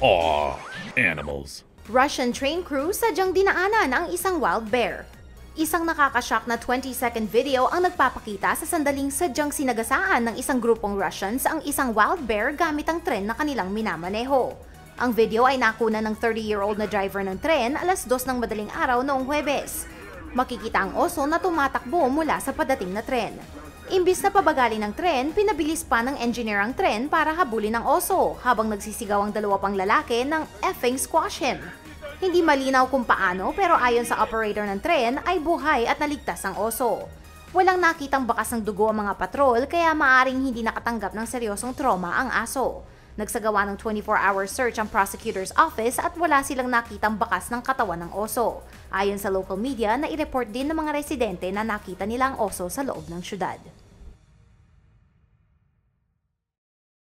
Aw, animals. Russian train crew sadyang dinaanan ang isang wild bear. Isang nakakashock na 20-second video ang nagpapakita sa sandaling sadyang sinagasaan ng isang grupong Russians ang isang wild bear gamit ang tren na kanilang minamaneho. Ang video ay nakuna ng 30-year-old na driver ng tren alas 2 ng madaling araw noong Huwebes. Makikita ang oso na tumatakbo mula sa padating na tren. Imbis na pabagalin ng tren, pinabilis pa ng engineer ang tren para habulin ang oso habang nagsisigaw ang dalawa pang lalaki ng effing squash him. Hindi malinaw kung paano pero ayon sa operator ng tren ay buhay at naligtas ang oso. Walang nakitang bakas ng dugo ang mga patrol kaya maaring hindi nakatanggap ng seryosong trauma ang aso. Nagsagawa ng 24-hour search ang prosecutor's office at wala silang nakitang bakas ng katawan ng oso. Ayon sa local media, na i-report din ng mga residente na nakita nila ang oso sa loob ng syudad.